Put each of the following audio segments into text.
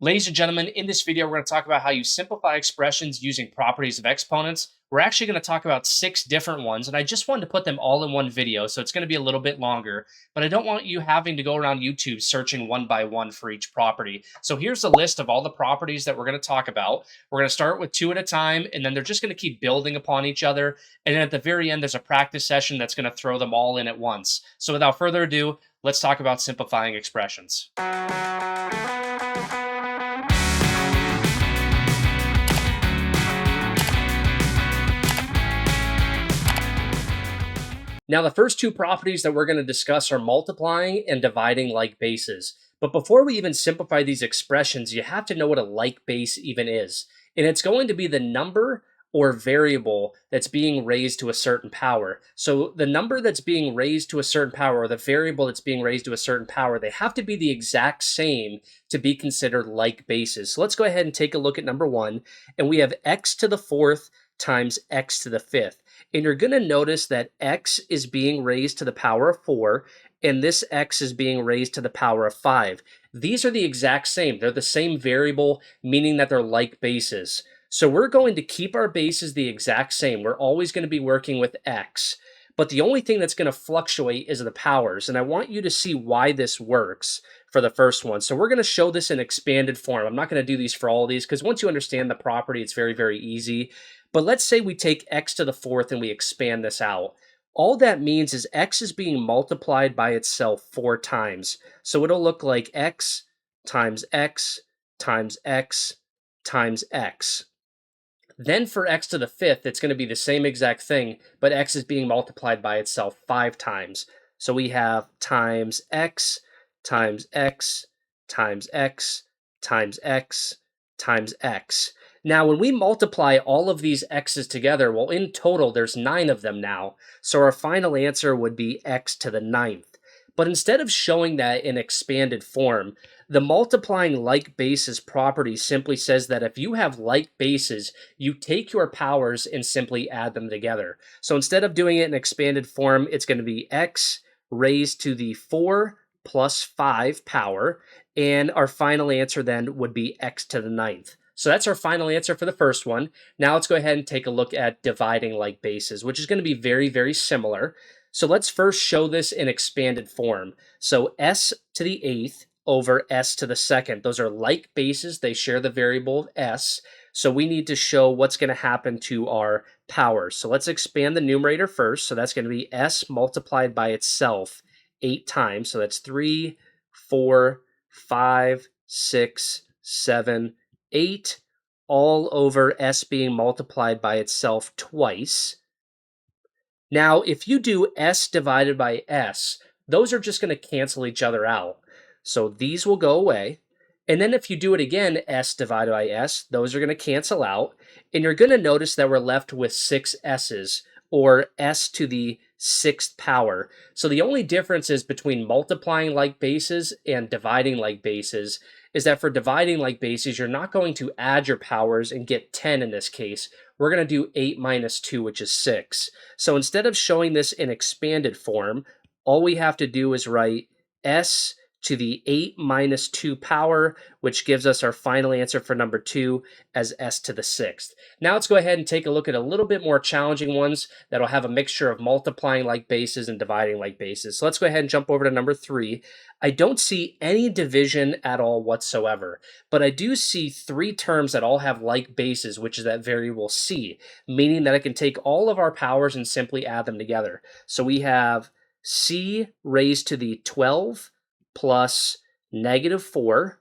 Ladies and gentlemen, in this video, we're going to talk about how you simplify expressions using properties of exponents. We're actually going to talk about 6 different ones, and I just wanted to put them all in one video, so it's going to be a little bit longer, but I don't want you having to go around YouTube searching one by one for each property. So here's a list of all the properties that we're going to talk about. We're going to start with 2 at a time, and then they're just going to keep building upon each other, and then at the very end, there's a practice session that's going to throw them all in at once. So without further ado, let's talk about simplifying expressions. Now, the first 2 properties that we're going to discuss are multiplying and dividing like bases. But before we even simplify these expressions, you have to know what a like base even is. And it's going to be the number or variable that's being raised to a certain power. So the number that's being raised to a certain power, or the variable that's being raised to a certain power, they have to be the exact same to be considered like bases. So let's go ahead and take a look at number 1. And we have x to the 4th times x to the 5th. And you're going to notice that x is being raised to the power of 4, and this x is being raised to the power of 5. These are the exact same. They're the same variable, meaning that they're like bases. So we're going to keep our bases the exact same. We're always going to be working with x. But the only thing that's going to fluctuate is the powers. And I want you to see why this works for the first one. So we're going to show this in expanded form. I'm not going to do these for all of these because once you understand the property, it's very, very easy. But let's say we take x to the 4th and we expand this out. All that means is x is being multiplied by itself 4 times. So it'll look like x times x times x times x. Then for x to the 5th, it's going to be the same exact thing, but x is being multiplied by itself 5 times. So we have times x times x times x times x times x. Now, when we multiply all of these x's together, well, in total, there's 9 of them now. So our final answer would be x to the 9th. But instead of showing that in expanded form, the multiplying like bases property simply says that if you have like bases, you take your powers and simply add them together. So instead of doing it in expanded form, it's going to be x raised to the 4 plus 5 power, and our final answer then would be x to the 9th. So that's our final answer for the first one. Now let's go ahead and take a look at dividing like bases, which is going to be very, very similar. So let's first show this in expanded form. So s to the 8th over s to the 2nd. Those are like bases. They share the variable of s. So we need to show what's going to happen to our powers. So let's expand the numerator first. So that's going to be s multiplied by itself 8 times. So that's 3, 4, 5, 6, 7, 8, all over s being multiplied by itself twice. Now, if you do s divided by s, those are just going to cancel each other out. So these will go away. And then if you do it again, s divided by s, those are going to cancel out. And you're going to notice that we're left with 6 s's, or s to the 6th power. So the only difference is between multiplying like bases and dividing like bases is that for dividing like bases, you're not going to add your powers and get 10 in this case. We're going to do 8 minus 2, which is 6. So instead of showing this in expanded form, all we have to do is write s to the 8 minus 2 power, which gives us our final answer for number 2 as s to the 6th. Now let's go ahead and take a look at a little bit more challenging ones that'll have a mixture of multiplying like bases and dividing like bases. So let's go ahead and jump over to number 3. I don't see any division at all whatsoever, but I do see 3 terms that all have like bases, which is that variable c, meaning that I can take all of our powers and simply add them together. So we have c raised to the 12 plus negative 4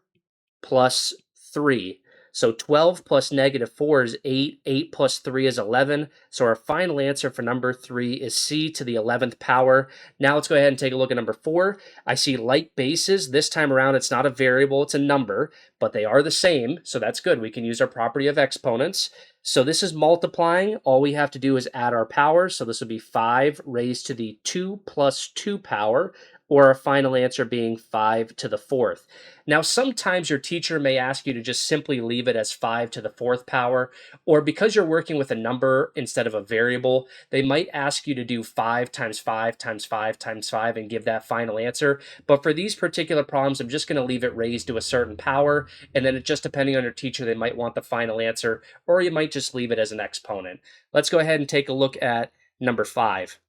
plus 3. So 12 plus negative 4 is 8. 8 plus 3 is 11. So our final answer for number 3 is c to the 11th power. Now let's go ahead and take a look at number 4. I see like bases. This time around, it's not a variable, it's a number, but they are the same. So that's good. We can use our property of exponents. So this is multiplying. All we have to do is add our powers. So this would be 5 raised to the 2 plus 2 power, or our final answer being 5 to the fourth. Now, sometimes your teacher may ask you to just simply leave it as 5 to the fourth power, or because you're working with a number instead of a variable, they might ask you to do 5 times 5 times 5 times 5 and give that final answer. But for these particular problems, I'm just going to leave it raised to a certain power, and then just depending on your teacher, they might want the final answer, or you might just leave it as an exponent. Let's go ahead and take a look at number 5.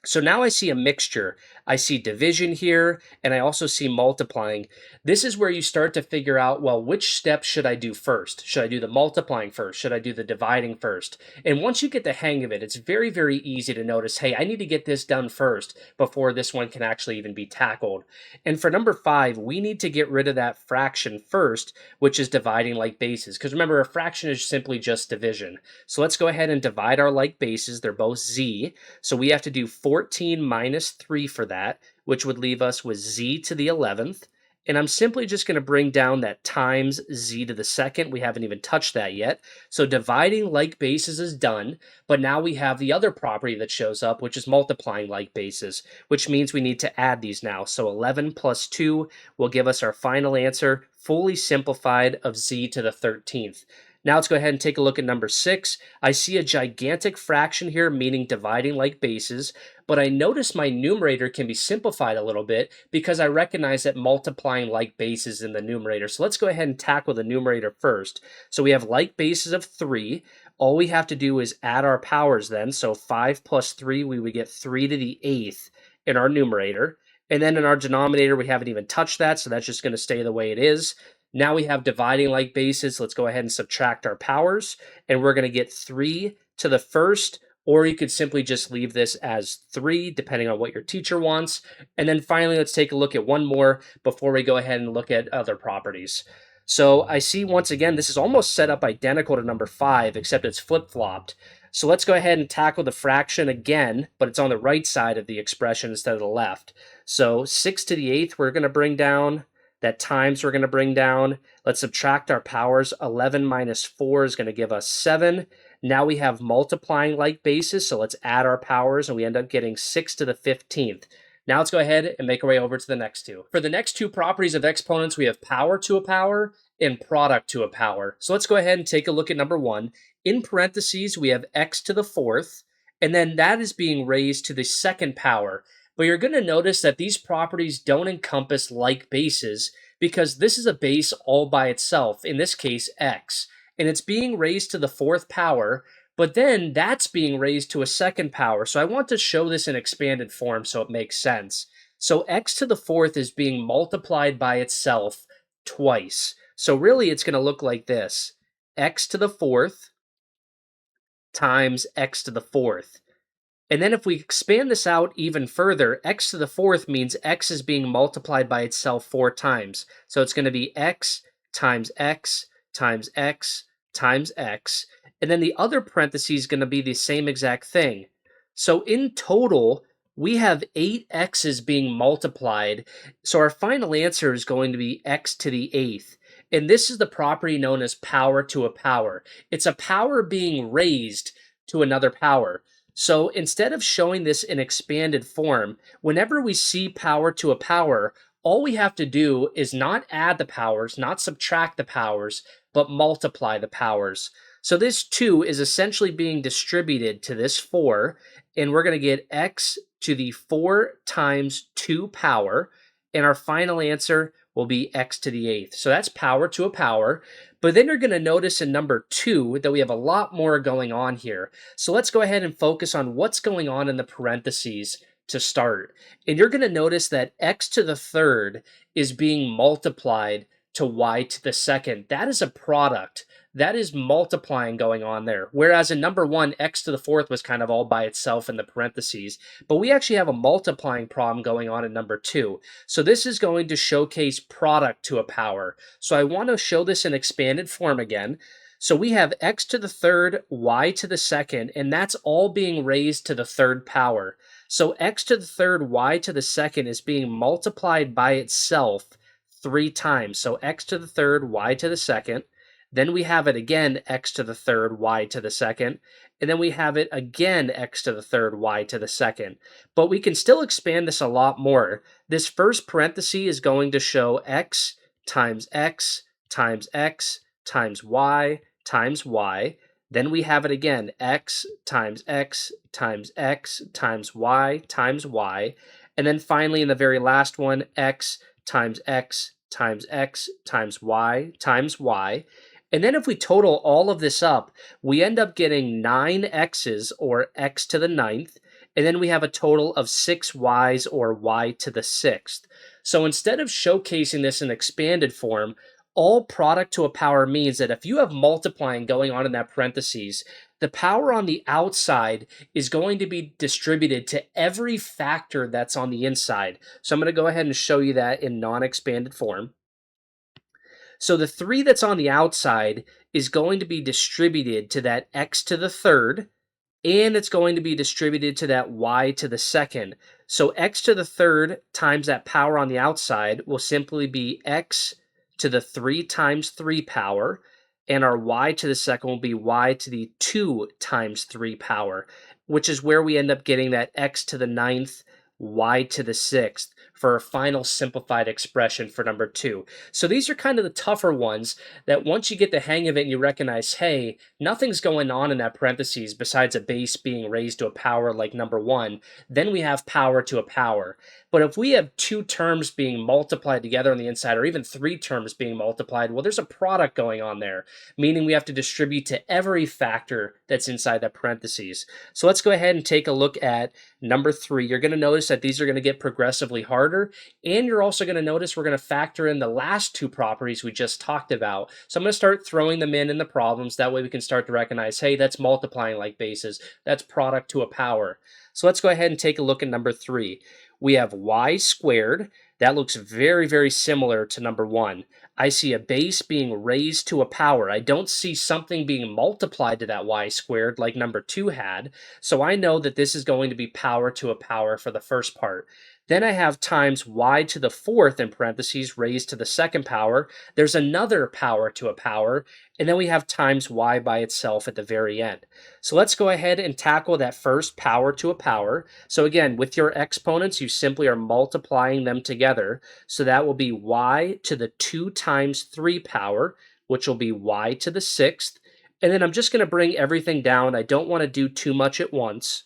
So now I see a mixture. I see division here, and I also see multiplying. This is where you start to figure out, well, which step should I do first? Should I do the multiplying first? Should I do the dividing first? And once you get the hang of it, it's very, very easy to notice, hey, I need to get this done first before this one can actually even be tackled. And for number 5, we need to get rid of that fraction first, which is dividing like bases. Because remember, a fraction is simply just division. So let's go ahead and divide our like bases. They're both z. So we have to do 14 minus 3 for that, which would leave us with z to the 11th. And I'm simply just going to bring down that times z to the second. We haven't even touched that yet. So dividing like bases is done, but now we have the other property that shows up, which is multiplying like bases, which means we need to add these now. So 11 plus 2 will give us our final answer, fully simplified, of z to the 13th. Now let's go ahead and take a look at number 6. I see a gigantic fraction here, meaning dividing like bases, but I notice my numerator can be simplified a little bit because I recognize that multiplying like bases in the numerator. So let's go ahead and tackle the numerator first. So we have like bases of 3. All we have to do is add our powers then. So 5 plus 3, we would get 3 to the 8th in our numerator. And then in our denominator, we haven't even touched that, so that's just going to stay the way it is. Now we have dividing like bases. Let's go ahead and subtract our powers, and we're going to get 3 to the first, or you could simply just leave this as 3, depending on what your teacher wants. And then finally, let's take a look at one more before we go ahead and look at other properties. So I see once again, this is almost set up identical to number 5, except it's flip-flopped. So let's go ahead and tackle the fraction again, but it's on the right side of the expression instead of the left. So 6 to the 8th, we're going to bring down. That times we're going to bring down. Let's subtract our powers. 11 minus 4 is going to give us 7. Now we have multiplying like bases, so let's add our powers, and we end up getting 6 to the 15th. Now let's go ahead and make our way over to the next two. For the next two properties of exponents, we have power to a power and product to a power. So let's go ahead and take a look at number 1. In parentheses, we have x to the 4th, and then that is being raised to the second power. But you're going to notice that these properties don't encompass like bases because this is a base all by itself, in this case x, and it's being raised to the 4th power, but then that's being raised to a second power. So I want to show this in expanded form so it makes sense. So x to the 4th is being multiplied by itself twice. So really it's going to look like this: x to the 4th times x to the 4th. And then if we expand this out even further, x to the 4th means x is being multiplied by itself 4 times. So it's going to be x times x times x times x. And then the other parenthesis is going to be the same exact thing. So in total, we have 8 x's being multiplied. So our final answer is going to be x to the 8th. And this is the property known as power to a power. It's a power being raised to another power. So instead of showing this in expanded form, whenever we see power to a power, all we have to do is not add the powers, not subtract the powers, but multiply the powers. So this 2 is essentially being distributed to this 4, and we're going to get x to the 4 times 2 power, and our final answer will be x to the 8th. So that's power to a power. But then you're going to notice in number 2 that we have a lot more going on here. So let's go ahead and focus on what's going on in the parentheses to start. And you're going to notice that x to the 3rd is being multiplied to y to the 2nd. That is a product. That is multiplying going on there. Whereas in number 1, x to the 4th was kind of all by itself in the parentheses. But we actually have a multiplying problem going on in number 2. So this is going to showcase product to a power. So I want to show this in expanded form again. So we have x to the 3rd, y to the 2nd, and that's all being raised to the 3rd power. So x to the 3rd, y to the 2nd is being multiplied by itself 3 times. So x to the 3rd, y to the 2nd. Then we have it again, x to the third, y to the second. And then we have it again, x to the third, y to the second. But we can still expand this a lot more. This first parenthesis is going to show x times x times x times y times y. Then we have it again, x times x times x times y times y. And then finally, in the very last one, x times x times x times y times y. And then if we total all of this up, we end up getting 9 x's, or x to the ninth, and then we have a total of 6 y's, or y to the sixth. So instead of showcasing this in expanded form, all product to a power means that if you have multiplying going on in that parentheses, the power on the outside is going to be distributed to every factor that's on the inside. So I'm going to go ahead and show you that in non-expanded form. So the 3 that's on the outside is going to be distributed to that x to the third, and it's going to be distributed to that y to the second. So x to the third times that power on the outside will simply be x to the 3 times 3 power, and our y to the second will be y to the 2 times 3 power, which is where we end up getting that x to the ninth, y to the sixth for our final simplified expression for number 2. So these are kind of the tougher ones that once you get the hang of it and you recognize, hey, nothing's going on in that parentheses besides a base being raised to a power like number 1, then we have power to a power. But if we have 2 terms being multiplied together on the inside, or even 3 terms being multiplied, well, there's a product going on there, meaning we have to distribute to every factor that's inside that parentheses. So let's go ahead and take a look at number 3. You're going to notice that these are going to get progressively harder, and you're also going to notice we're going to factor in the last 2 properties we just talked about. So I'm going to start throwing them in the problems. That way we can start to recognize, hey, that's multiplying like bases. That's product to a power. So let's go ahead and take a look at number 3. We have y squared. That looks very, very similar to number 1. I see a base being raised to a power. I don't see something being multiplied to that y squared like number 2 had. So I know that this is going to be power to a power for the first part. Then I have times y to the fourth in parentheses raised to the second power. There's another power to a power. And then we have times y by itself at the very end. So let's go ahead and tackle that first power to a power. So again, with your exponents, you simply are multiplying them together. So that will be y to the 2 times 3 power, which will be y to the sixth. And then I'm just going to bring everything down. I don't want to do too much at once.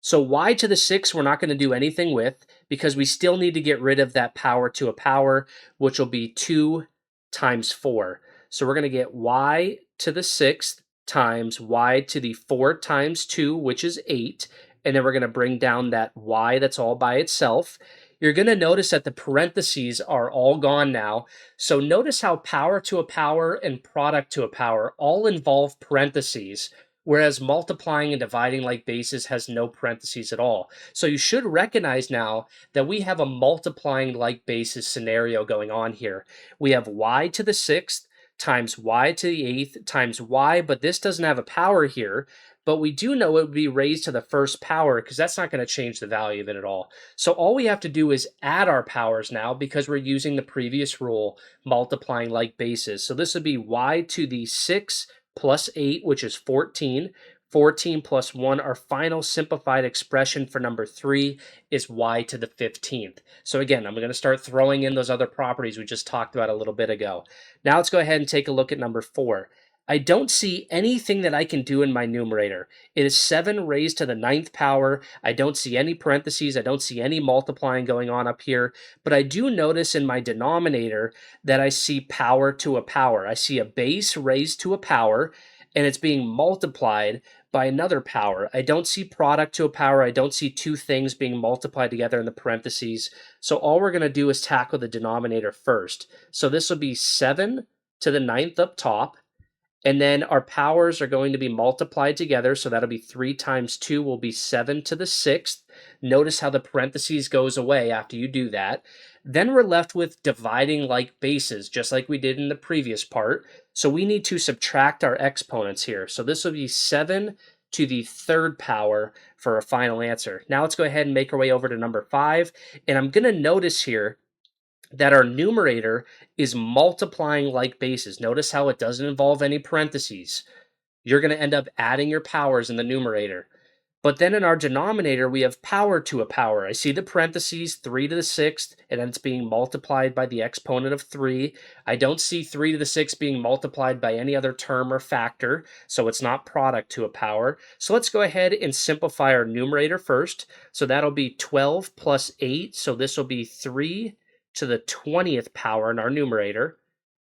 So y to the 6 we're not going to do anything with because we still need to get rid of that power to a power, which will be 2 times 4. So we're going to get y to the 6th times y to the 4 times 2, which is 8. And then we're going to bring down that y that's all by itself. You're going to notice that the parentheses are all gone now. So notice how power to a power and product to a power all involve parentheses, whereas multiplying and dividing like bases has no parentheses at all. So you should recognize now that we have a multiplying like bases scenario going on here. We have y to the sixth times y to the eighth times y, but this doesn't have a power here. But we do know it would be raised to the first power because that's not going to change the value of it at all. So all we have to do is add our powers now because we're using the previous rule, multiplying like bases. So this would be y to the 6 plus 8, which is 14. 14 plus 1, our final simplified expression for number 3 is y to the 15th. So again, I'm going to start throwing in those other properties we just talked about a little bit ago. Now let's go ahead and take a look at number 4. I don't see anything that I can do in my numerator. It is 7 raised to the 9th power. I don't see any parentheses. I don't see any multiplying going on up here. But I do notice in my denominator that I see power to a power. I see a base raised to a power, and it's being multiplied by another power. I don't see product to a power. I don't see 2 things being multiplied together in the parentheses. So all we're going to do is tackle the denominator first. So this will be 7 to the 9th up top. And then our powers are going to be multiplied together. So that'll be 3 times 2 will be 7 to the 6th. Notice how the parentheses goes away after you do that. Then we're left with dividing like bases, just like we did in the previous part. So we need to subtract our exponents here. So this will be 7 to the 3rd power for our final answer. Now let's go ahead and make our way over to number 5. And I'm going to notice here that our numerator is multiplying like bases. Notice how it doesn't involve any parentheses. You're going to end up adding your powers in the numerator. But then in our denominator, we have power to a power. I see the parentheses, 3 to the 6th, and then it's being multiplied by the exponent of 3. I don't see 3 to the 6th being multiplied by any other term or factor, so it's not product to a power. So let's go ahead and simplify our numerator first. So that'll be 12 plus 8, so this will be 3 to the 20th power in our numerator.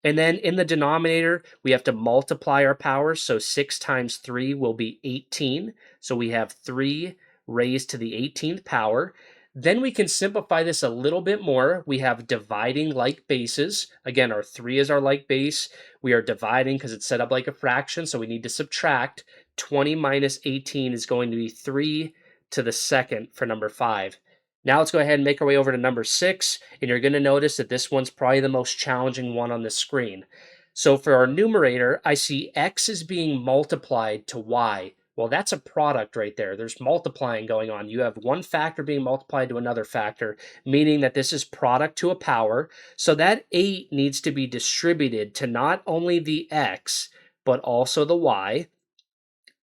And then in the denominator, we have to multiply our powers. So 6 times 3 will be 18. So we have 3 raised to the 18th power. Then we can simplify this a little bit more. We have dividing like bases. Again, our 3 is our like base. We are dividing because it's set up like a fraction, so we need to subtract. 20 minus 18 is going to be 3 to the second for number 5. Now let's go ahead and make our way over to number 6, and you're going to notice that this one's probably the most challenging one on the screen. So for our numerator, I see x is being multiplied to y. Well, that's a product right there. There's multiplying going on. You have one factor being multiplied to another factor, meaning that this is product to a power. So that 8 needs to be distributed to not only the x, but also the y.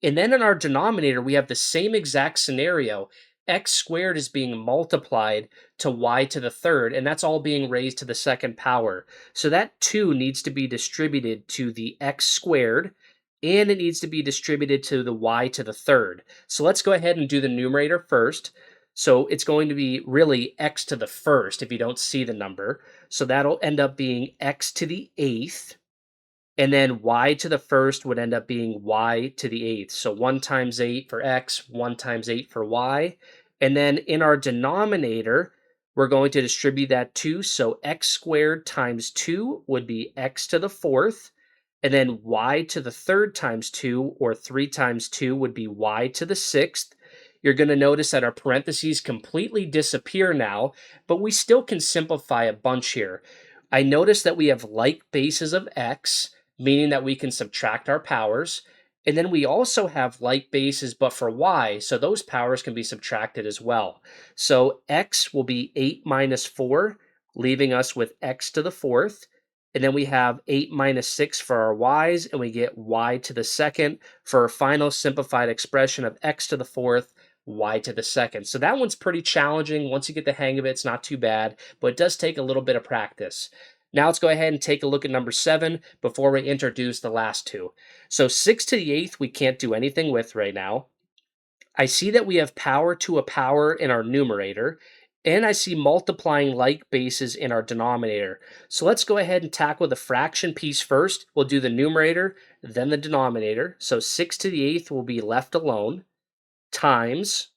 And then in our denominator, we have the same exact scenario. X squared is being multiplied to y to the third, and that's all being raised to the second power. So that 2 needs to be distributed to the x squared, and it needs to be distributed to the y to the third. So let's go ahead and do the numerator first. So it's going to be really x to the first if you don't see the number. So that'll end up being x to the eighth. And then y to the first would end up being y to the eighth. So 1 times 8 for x, 1 times 8 for y. And then in our denominator, we're going to distribute that 2. So x squared times 2 would be x to the fourth. And then y to the third times 2, or 3 times 2, would be y to the sixth. You're going to notice that our parentheses completely disappear now, but we still can simplify a bunch here. I notice that we have like bases of x, meaning that we can subtract our powers. And then we also have like bases, but for y, so those powers can be subtracted as well. So x will be 8 minus 4, leaving us with x to the fourth. And then we have 8 minus 6 for our y's, and we get y to the second for our final simplified expression of x to the fourth, y to the second. So that one's pretty challenging. Once you get the hang of it, it's not too bad, but it does take a little bit of practice. Now let's go ahead and take a look at number 7 before we introduce the last two. So 6 to the 8th we can't do anything with right now. I see that we have power to a power in our numerator, and I see multiplying like bases in our denominator. So let's go ahead and tackle the fraction piece first. We'll do the numerator, then the denominator. So 6 to the 8th will be left alone, times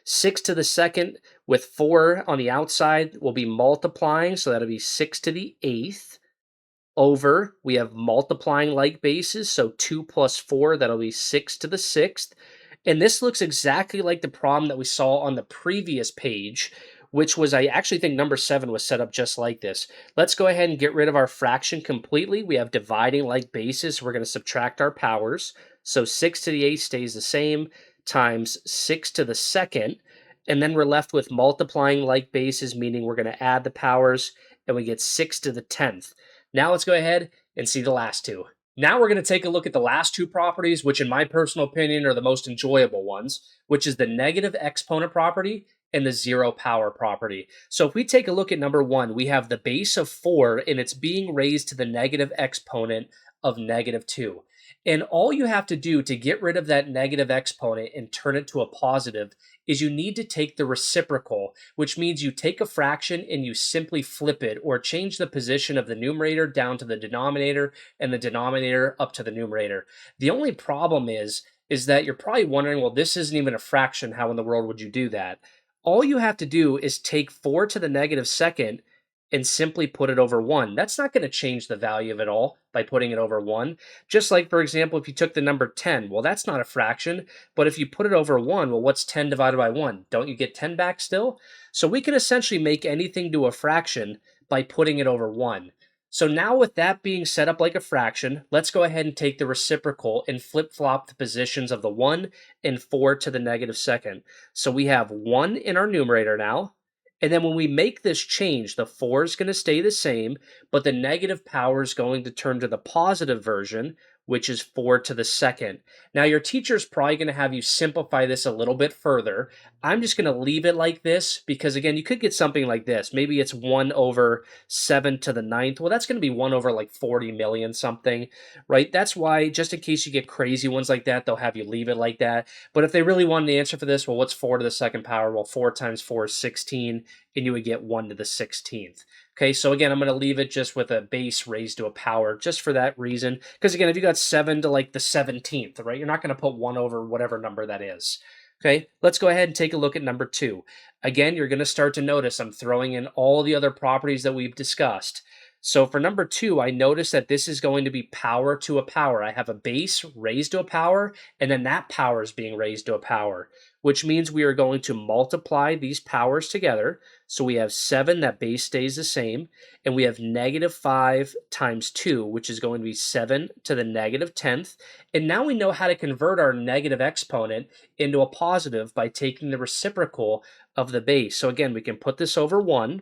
6 to the second with 4 on the outside will be multiplying, so that'll be 6 to the 8th, over, we have multiplying like bases, so 2 plus 4, that'll be 6 to the 6th. And this looks exactly like the problem that we saw on the previous page, which was, I actually think number 7 was set up just like this. Let's go ahead and get rid of our fraction completely. We have dividing like bases. We're going to subtract our powers. So 6 to the 8th stays the same, times 6 to the second. And then we're left with multiplying like bases, meaning we're going to add the powers, and we get 6 to the 10th. Now let's go ahead and see the last two. Now we're going to take a look at the last two properties, which in my personal opinion are the most enjoyable ones, which is the negative exponent property and the zero power property. So if we take a look at number 1, we have the base of 4 and it's being raised to the negative exponent of negative 2. And all you have to do to get rid of that negative exponent and turn it to a positive is you need to take the reciprocal, which means you take a fraction and you simply flip it or change the position of the numerator down to the denominator and the denominator up to the numerator. The only problem is that you're probably wondering, well, this isn't even a fraction. How in the world would you do that? All you have to do is take 4 to the negative second and simply put it over 1. That's not going to change the value of it all by putting it over 1. Just like, for example, if you took the number 10, well, that's not a fraction, but if you put it over 1, well, what's 10 divided by 1? Don't you get 10 back still? So we can essentially make anything to a fraction by putting it over 1. So now with that being set up like a fraction, let's go ahead and take the reciprocal and flip-flop the positions of the 1 and 4 to the negative second. So we have 1 in our numerator now, And then when we make this change, the 4 is going to stay the same, but the negative power is going to turn to the positive version, which is 4 to the second. Now, your teacher's probably going to have you simplify this a little bit further. I'm just going to leave it like this because, again, you could get something like this. Maybe it's 1 over 7 to the ninth. Well, that's going to be 1 over like 40 million something, right? That's why, just in case you get crazy ones like that, they'll have you leave it like that. But if they really wanted an answer for this, well, what's 4 to the second power? Well, 4 times 4 is 16, and you would get 1 to the 16th. Okay, so again, I'm going to leave it just with a base raised to a power just for that reason. Because again, if you got 7 to like the 17th, right, you're not going to put 1 over whatever number that is. Okay, let's go ahead and take a look at number 2. Again, you're going to start to notice I'm throwing in all the other properties that we've discussed. So for number 2, I notice that this is going to be power to a power. I have a base raised to a power, and then that power is being raised to a power, which means we are going to multiply these powers together. So we have 7, that base stays the same, and we have negative 5 times 2, which is going to be 7 to the negative 10th. And now we know how to convert our negative exponent into a positive by taking the reciprocal of the base. So again, we can put this over 1.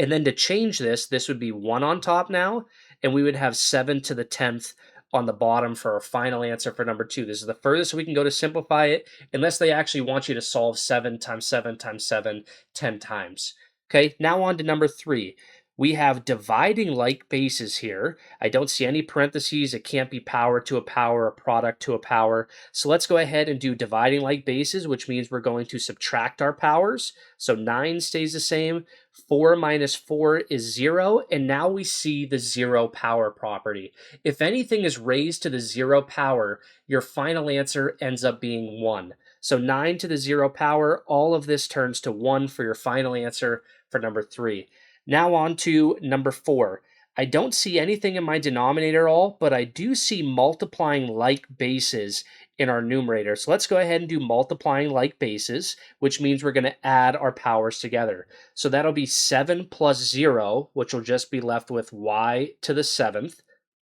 And then to change this, this would be 1 on top now, and we would have 7 to the 10th on the bottom for our final answer for number 2. This is the furthest we can go to simplify it, unless they actually want you to solve 7 times 7 times 7 10 times. Okay, now on to number 3. We have dividing like bases here. I don't see any parentheses. It can't be power to a power, a product to a power. So let's go ahead and do dividing like bases, which means we're going to subtract our powers. So 9 stays the same. 4 minus 4 is 0, and now we see the 0 power property. If anything is raised to the 0 power, your final answer ends up being 1. So 9 to the 0 power, all of this turns to 1 for your final answer for number 3. Now on to number 4. I don't see anything in my denominator at all, but I do see multiplying like bases in our numerator. So let's go ahead and do multiplying like bases, which means we're going to add our powers together. So that'll be 7 plus 0, which will just be left with y to the 7th,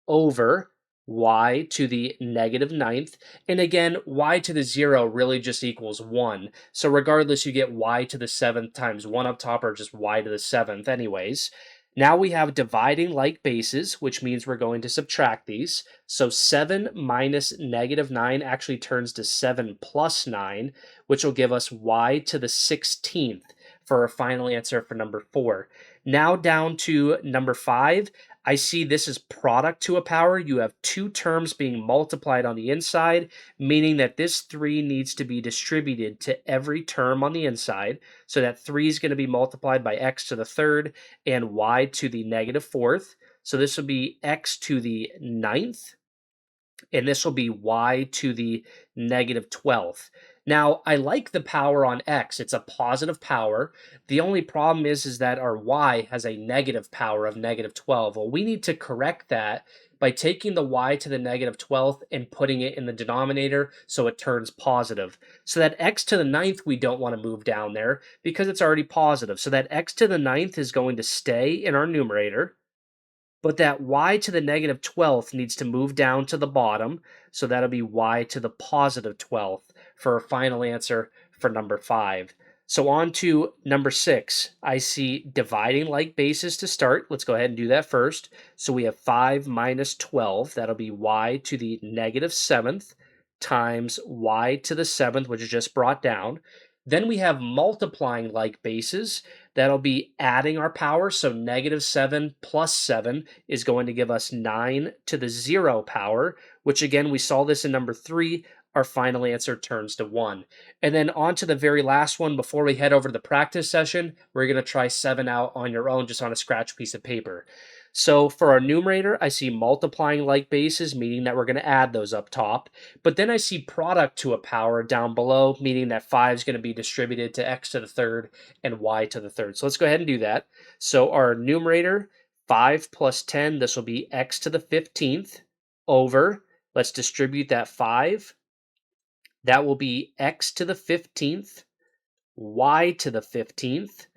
over y to the negative 9th. And again, y to the 0 really just equals 1. So regardless, you get y to the 7th times 1 up top, or just y to the 7th anyways. Now we have dividing like bases, which means we're going to subtract these. So 7 minus negative 9 actually turns to 7 plus 9, which will give us y to the 16th for our final answer for number 4. Now down to number 5. I see this is product to a power. You have 2 terms being multiplied on the inside, meaning that this 3 needs to be distributed to every term on the inside. So that 3 is going to be multiplied by x to the 3rd and y to the negative 4th. So this will be x to the 9th, and this will be y to the negative 12th. Now, I like the power on x. It's a positive power. The only problem is that our y has a negative power of negative 12. Well, we need to correct that by taking the y to the negative 12th and putting it in the denominator so it turns positive. So that x to the 9th, we don't want to move down there because it's already positive. So that x to the 9th is going to stay in our numerator. But that y to the negative 12th needs to move down to the bottom, so that'll be y to the positive 12th for our final answer for number 5. So on to number 6. I see dividing like bases to start. Let's go ahead and do that first. So we have 5 minus 12. That'll be y to the negative 7th times y to the 7th, which is just brought down. Then we have multiplying like bases. That'll be adding our power. So negative 7 plus 7 is going to give us 9 to the 0 power, which again, we saw this in number 3. Our final answer turns to 1. And then on to the very last one before we head over to the practice session, we're going to try 7 out on your own just on a scratch piece of paper. So for our numerator, I see multiplying like bases, meaning that we're going to add those up top. But then I see product to a power down below, meaning that 5 is going to be distributed to x to the 3rd and y to the 3rd. So let's go ahead and do that. So our numerator, 5 plus 10, this will be x to the 15th over, let's distribute that 5. That will be x to the 15th, y to the 15th.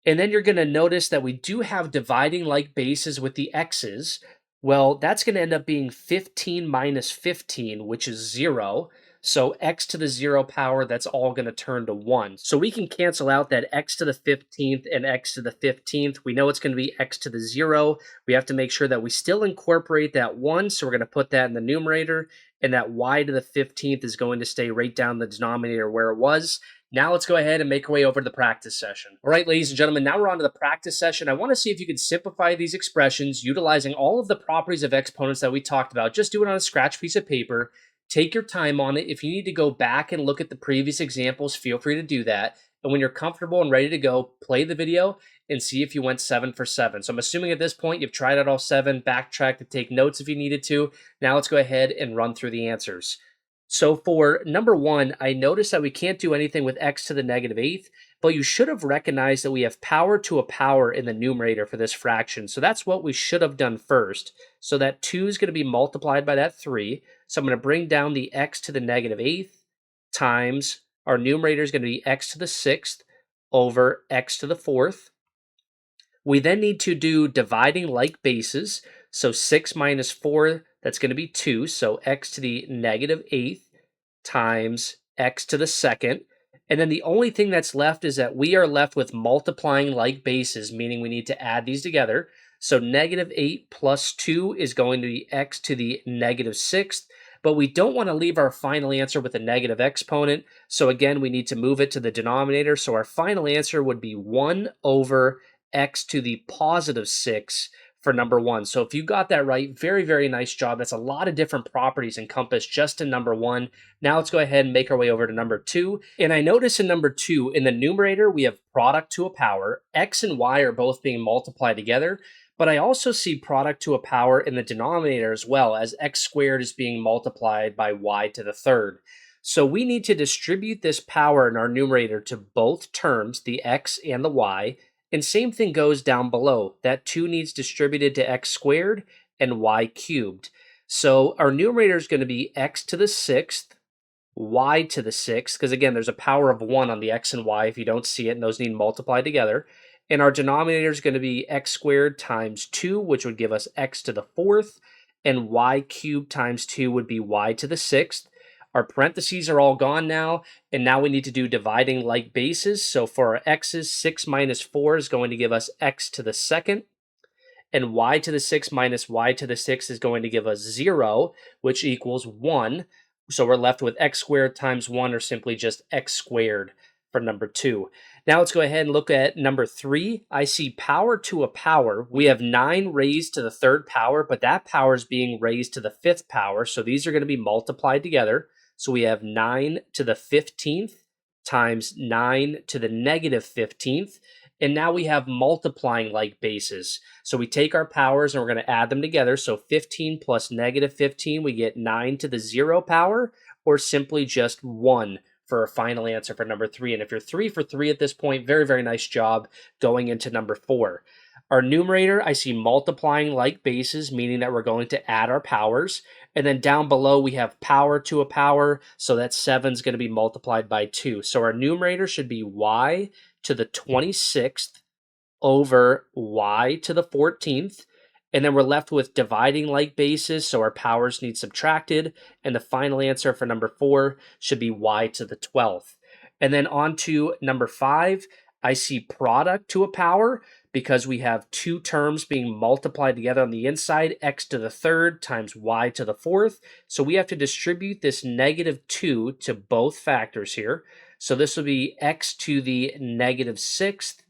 And then you're going to notice that we do have dividing like bases with the x's. Well, that's going to end up being 15 minus 15, which is 0. So x to the 0 power, that's all going to turn to 1. So we can cancel out that x to the 15th and x to the 15th. We know it's going to be x to the 0. We have to make sure that we still incorporate that 1, so we're going to put that in the numerator, and that y to the 15th is going to stay right down the denominator where it was. Now let's go ahead and make our way over to the practice session. All right, ladies and gentlemen, now we're on to the practice session. I want to see if you can simplify these expressions utilizing all of the properties of exponents that we talked about. Just do it on a scratch piece of paper. Take your time on it. If you need to go back and look at the previous examples, feel free to do that. And when you're comfortable and ready to go, play the video and see if you went 7 for 7. So I'm assuming at this point you've tried out all 7, backtrack to take notes if you needed to. Now let's go ahead and run through the answers. So for number 1, I noticed that we can't do anything with x to the negative 8th, but you should have recognized that we have power to a power in the numerator for this fraction. So that's what we should have done first. So that 2 is going to be multiplied by that 3. So I'm going to bring down the x to the negative 8th times our numerator is going to be x to the 6th over x to the 4th. We then need to do dividing like bases. So 6 minus 4, that's going to be 2. So x to the negative 8th times x to the 2nd. And then the only thing that's left is that we are left with multiplying like bases, meaning we need to add these together. So negative 8 plus 2 is going to be x to the negative 6th. But we don't want to leave our final answer with a negative exponent. So again, we need to move it to the denominator. So our final answer would be 1 over x to the positive 6 for number 1. So if you got that right, very, very nice job. That's a lot of different properties encompassed just in number 1. Now let's go ahead and make our way over to number 2. And I notice in number 2, in the numerator, we have product to a power. X and y are both being multiplied together. But I also see product to a power in the denominator as well, as x squared is being multiplied by y to the 3rd. So we need to distribute this power in our numerator to both terms, the x and the y. And same thing goes down below. That 2 needs distributed to x squared and y cubed. So our numerator is going to be x to the 6th, y to the 6th, because again, there's a power of 1 on the x and y if you don't see it, and those need multiplied together. And our denominator is going to be x squared times 2, which would give us x to the 4th, and y cubed times 2 would be y to the 6th. Our parentheses are all gone now, and now we need to do dividing like bases. So for our x's, 6 minus 4 is going to give us x to the 2nd, and y to the 6 minus y to the 6 is going to give us 0, which equals 1. So we're left with x squared times 1, or simply just x squared for number 2. Now let's go ahead and look at number 3. I see power to a power. We have 9 raised to the 3rd power, but that power is being raised to the 5th power. So these are going to be multiplied together. So we have 9 to the 15th times 9 to the negative 15th. And now we have multiplying like bases. So we take our powers and we're going to add them together. So 15 plus negative 15, we get 9 to the 0 power, or simply just 1 for a final answer for number 3. And if you're 3 for 3 at this point, very, very nice job going into number 4. Our numerator, I see multiplying like bases, meaning that we're going to add our powers. And then down below, we have power to a power, so that 7 is going to be multiplied by 2. So our numerator should be y to the 26th over y to the 14th. And then we're left with dividing like bases, so our powers need subtracted. And the final answer for number 4 should be y to the 12th. And then on to number 5, I see product to a power, because we have 2 terms being multiplied together on the inside, x to the 3rd times y to the 4th. So we have to distribute this negative 2 to both factors here. So this will be x to the negative 6th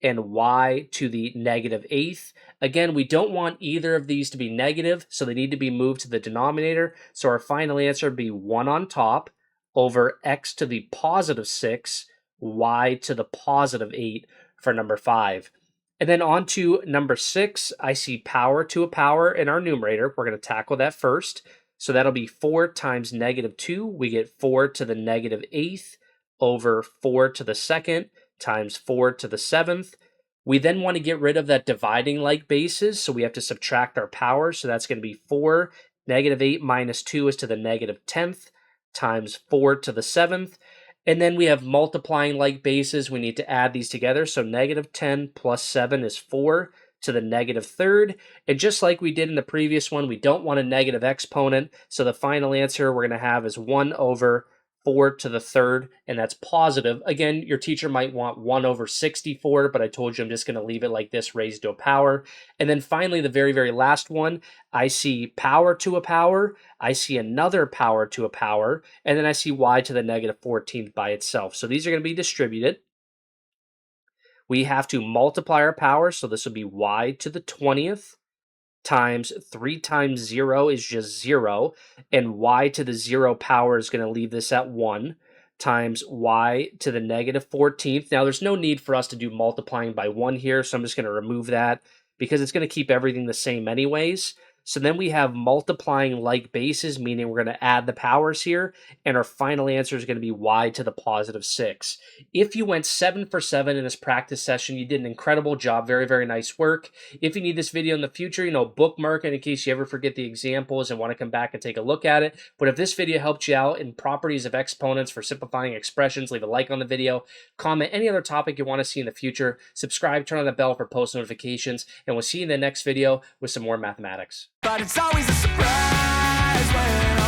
and y to the negative 8th. Again, we don't want either of these to be negative, so they need to be moved to the denominator. So our final answer would be 1 on top over x to the positive 6, y to the positive 8 for number 5. And then on to number 6, I see power to a power in our numerator. We're going to tackle that first. So that'll be 4 times negative 2. We get 4 to the negative 8th over 4 to the 2nd times 4 to the 7th. We then want to get rid of that dividing like bases, so we have to subtract our powers. So that's going to be 4, negative 8 minus 2 is to the negative 10th times 4 to the 7th. And then we have multiplying like bases. We need to add these together. So negative 10 plus 7 is 4 to the negative third. And just like we did in the previous one, we don't want a negative exponent. So the final answer we're going to have is 1 over 4 to the third, and that's positive. Again, your teacher might want 1 over 64, but I told you I'm just going to leave it like this, raised to a power. And then finally, the very, very last one, I see power to a power, I see another power to a power, and then I see y to the negative 14th by itself. So these are going to be distributed. We have to multiply our powers, so this will be y to the 20th times 3 times 0 is just 0, and y to the 0 power is going to leave this at 1, times y to the negative 14th. Now, there's no need for us to do multiplying by 1 here, so I'm just going to remove that because it's going to keep everything the same anyways. So then we have multiplying like bases, meaning we're going to add the powers here, and our final answer is going to be y to the positive 6. If you went 7 for 7 in this practice session, you did an incredible job. Very, very nice work. If you need this video in the future, bookmark it in case you ever forget the examples and want to come back and take a look at it. But if this video helped you out in properties of exponents for simplifying expressions, leave a like on the video, comment any other topic you want to see in the future, subscribe, turn on the bell for post notifications, and we'll see you in the next video with some more mathematics. But it's always a surprise when